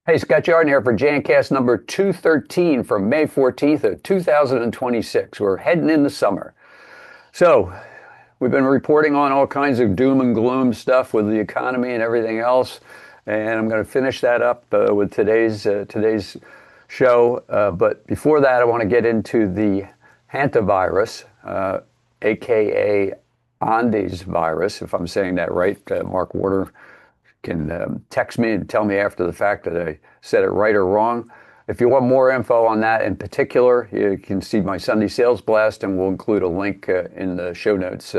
Hey, Scott Jordan here for Jancast number 213 from May 14th of 2026. We're heading into summer. So we've been reporting on all kinds of doom and gloom stuff with the economy and everything else. And I'm going to finish that up with today's show. But before that, I want to get into the Hantavirus, aka Andes virus, if I'm saying that right. Mark Warder can text me and tell me after the fact that I said it right or wrong. If you want more info on that in particular, you can see my Sunday sales blast, and we'll include a link in the show notes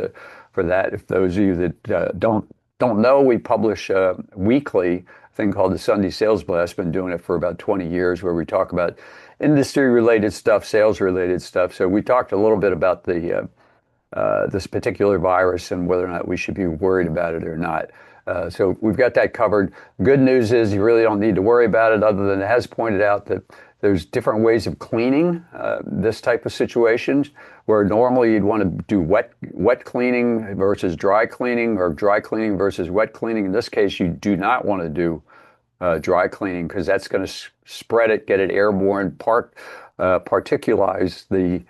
for that. If those of you that don't know, we publish a weekly thing called the Sunday Sales Blast. Been doing it for about 20 years, where we talk about industry-related stuff, sales-related stuff. So we talked a little bit about this particular virus and whether or not we should be worried about it or not. So we've got that covered. Good news is you really don't need to worry about it, other than it has pointed out that there's different ways of cleaning this type of situations, where normally you'd want to do wet cleaning versus dry cleaning, or dry cleaning versus wet cleaning. In this case, you do not want to do dry cleaning, because that's going to spread it, get it airborne, particularize the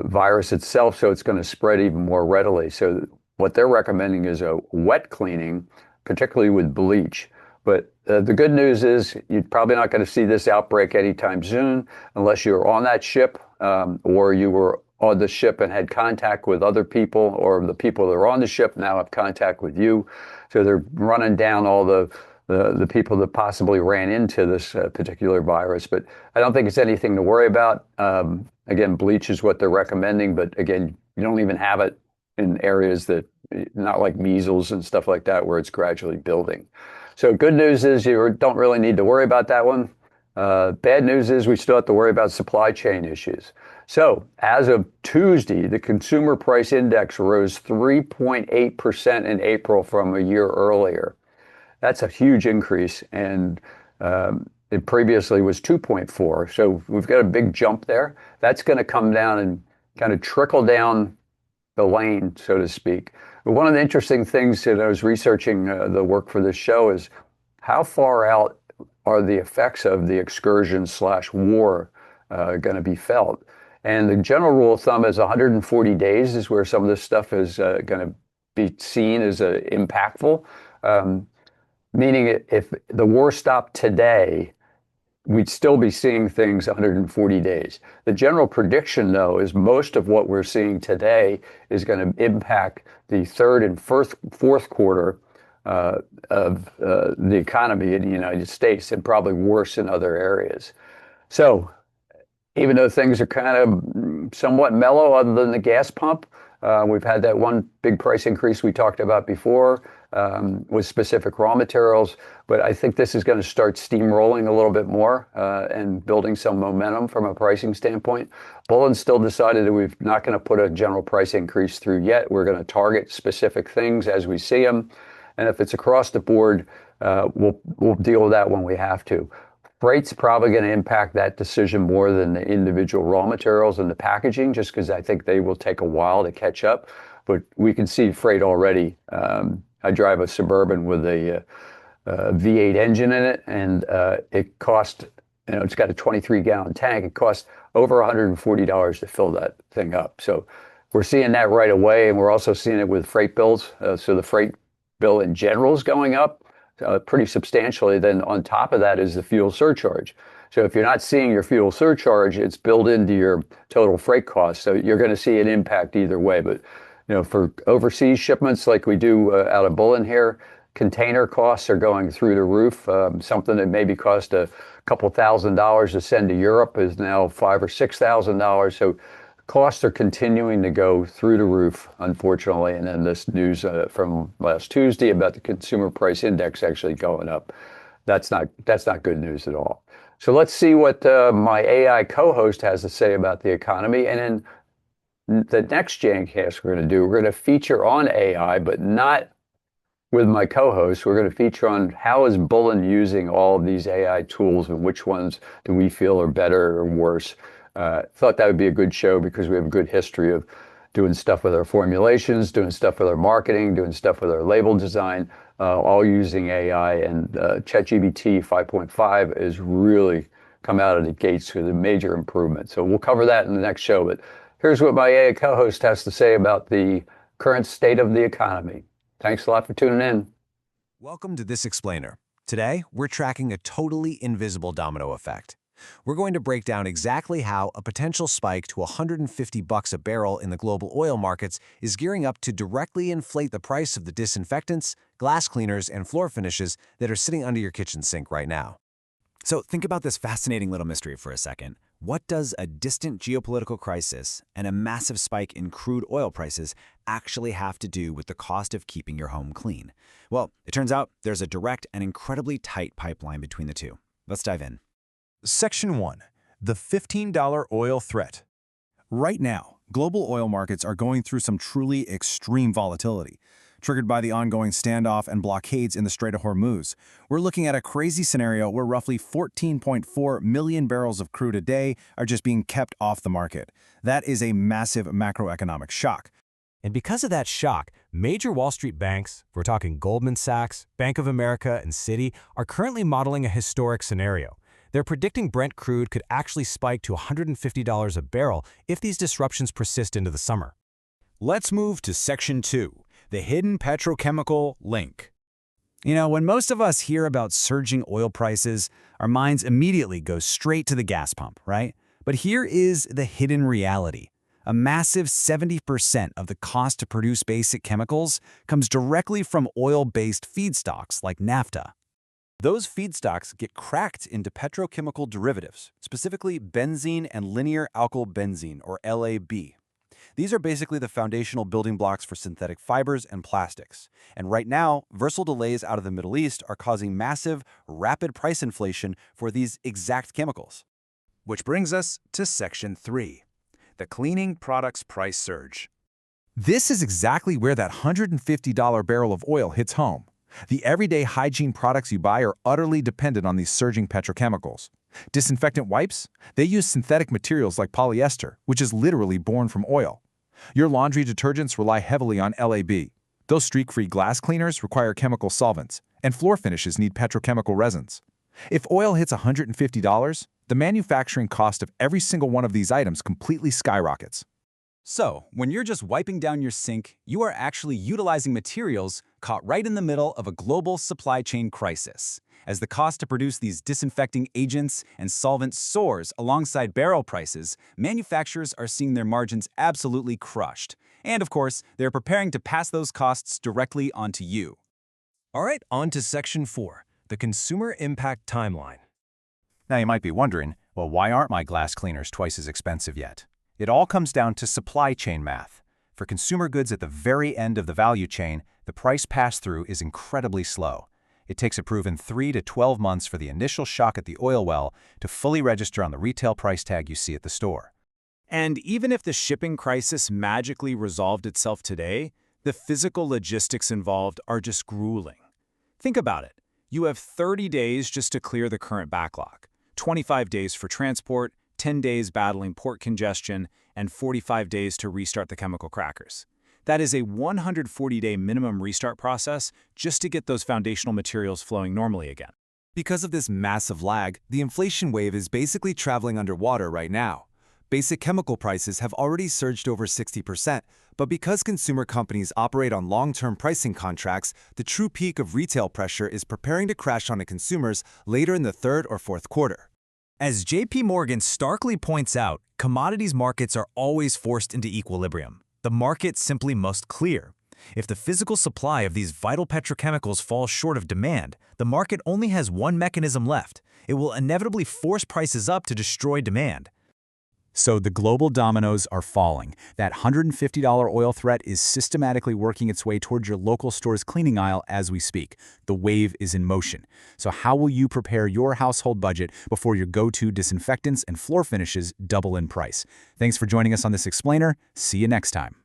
virus itself, so it's going to spread even more readily. So what they're recommending is a wet cleaning, particularly with bleach. But the good news is you're probably not going to see this outbreak anytime soon, unless you're on that ship, or you were on the ship and had contact with other people, or the people that are on the ship now have contact with you. So they're running down all the people that possibly ran into this particular virus. But I don't think it's anything to worry about. Again, bleach is what they're recommending, but again, you don't even have it in areas that, not like measles and stuff like that, where it's gradually building. So good news is you don't really need to worry about that one. Bad news is we still have to worry about supply chain issues. So as of Tuesday, the consumer price index rose 3.8% in April from a year earlier. That's a huge increase, and it previously was 2.4. So we've got a big jump there. That's going to come down and kind of trickle down the lane, so to speak. But one of the interesting things that I was researching the work for this show is how far out are the effects of the excursion/war going to be felt. And the general rule of thumb is 140 days is where some of this stuff is going to be seen as impactful. Meaning if the war stopped today, we'd still be seeing things 140 days. The general prediction, though, is most of what we're seeing today is going to impact the third and fourth quarter of the economy in the United States, and probably worse in other areas. So even though things are kind of somewhat mellow other than the gas pump, we've had that one big price increase we talked about before with specific raw materials, but I think this is going to start steamrolling a little bit more and building some momentum from a pricing standpoint. Bullen still decided that we're not going to put a general price increase through yet. We're going to target specific things as we see them, and if it's across the board, we'll deal with that when we have to. Freight's probably going to impact that decision more than the individual raw materials and the packaging, just because I think they will take a while to catch up. But we can see freight already. I drive a Suburban with a V8 engine in it, and it cost, it's got a 23-gallon tank. It costs over $140 to fill that thing up. So we're seeing that right away, and we're also seeing it with freight bills. So the freight bill in general is going up pretty substantially. Then on top of that is the fuel surcharge. So if you're not seeing your fuel surcharge, it's built into your total freight cost. So you're going to see an impact either way. But for overseas shipments like we do out of Bullen here, container costs are going through the roof. Something that maybe cost a couple $1,000s to send to Europe is now $5,000 or $6,000. So costs are continuing to go through the roof, unfortunately. And then this news from last Tuesday about the consumer price index actually going up. That's not good news at all. So let's see what my AI co-host has to say about the economy. And then the next Jancast we're going to do, we're going to feature on AI, but not with my co-host. We're going to feature on how is Bullen using all of these AI tools, and which ones do we feel are better or worse. Thought that would be a good show because we have a good history of doing stuff with our formulations, doing stuff with our marketing, doing stuff with our label design. all using AI, and ChatGPT 5.5 has really come out of the gates with a major improvement. So we'll cover that in the next show. But here's what my AI co-host has to say about the current state of the economy. Thanks a lot for tuning in. Welcome to This Explainer. Today, we're tracking a totally invisible domino effect. We're going to break down exactly how a potential spike to $150 a barrel in the global oil markets is gearing up to directly inflate the price of the disinfectants, glass cleaners, and floor finishes that are sitting under your kitchen sink right now. So think about this fascinating little mystery for a second. What does a distant geopolitical crisis and a massive spike in crude oil prices actually have to do with the cost of keeping your home clean? Well, it turns out there's a direct and incredibly tight pipeline between the two. Let's dive in. Section 1. The $15 oil threat. Right now, global oil markets are going through some truly extreme volatility. Triggered by the ongoing standoff and blockades in the Strait of Hormuz, we're looking at a crazy scenario where roughly 14.4 million barrels of crude a day are just being kept off the market. That is a massive macroeconomic shock. And because of that shock, major Wall Street banks, we're talking Goldman Sachs, Bank of America, and Citi, are currently modeling a historic scenario. They're predicting Brent crude could actually spike to $150 a barrel if these disruptions persist into the summer. Let's move to Section 2, the hidden petrochemical link. You know, when most of us hear about surging oil prices, our minds immediately go straight to the gas pump, right? But here is the hidden reality. A massive 70% of the cost to produce basic chemicals comes directly from oil-based feedstocks like naphtha. Those feedstocks get cracked into petrochemical derivatives, specifically benzene and linear alkyl benzene, or LAB. These are basically the foundational building blocks for synthetic fibers and plastics. And right now, versatile delays out of the Middle East are causing massive, rapid price inflation for these exact chemicals. Which brings us to Section 3, the cleaning products price surge. This is exactly where that $150 barrel of oil hits home. The everyday hygiene products you buy are utterly dependent on these surging petrochemicals. Disinfectant wipes? They use synthetic materials like polyester, which is literally born from oil. Your laundry detergents rely heavily on LAB. Those streak-free glass cleaners require chemical solvents, and floor finishes need petrochemical resins. If oil hits $150, the manufacturing cost of every single one of these items completely skyrockets. So, when you're just wiping down your sink, you are actually utilizing materials caught right in the middle of a global supply chain crisis. As the cost to produce these disinfecting agents and solvents soars alongside barrel prices, manufacturers are seeing their margins absolutely crushed. And of course, they're preparing to pass those costs directly onto you. All right, on to Section 4, the consumer impact timeline. Now you might be wondering, well, why aren't my glass cleaners twice as expensive yet? It all comes down to supply chain math. For consumer goods at the very end of the value chain, the price pass-through is incredibly slow. It takes a proven 3 to 12 months for the initial shock at the oil well to fully register on the retail price tag you see at the store. And even if the shipping crisis magically resolved itself today, the physical logistics involved are just grueling. Think about it. You have 30 days just to clear the current backlog, 25 days for transport, 10 days battling port congestion, and 45 days to restart the chemical crackers. That is a 140-day minimum restart process just to get those foundational materials flowing normally again. Because of this massive lag, the inflation wave is basically traveling underwater right now. Basic chemical prices have already surged over 60%, but because consumer companies operate on long-term pricing contracts, the true peak of retail pressure is preparing to crash onto consumers later in the third or fourth quarter. As JP Morgan starkly points out, commodities markets are always forced into equilibrium. The market simply must clear. If the physical supply of these vital petrochemicals falls short of demand, the market only has one mechanism left. It will inevitably force prices up to destroy demand. So the global dominoes are falling. That $150 oil threat is systematically working its way towards your local store's cleaning aisle as we speak. The wave is in motion. So how will you prepare your household budget before your go-to disinfectants and floor finishes double in price? Thanks for joining us on This Explainer. See you next time.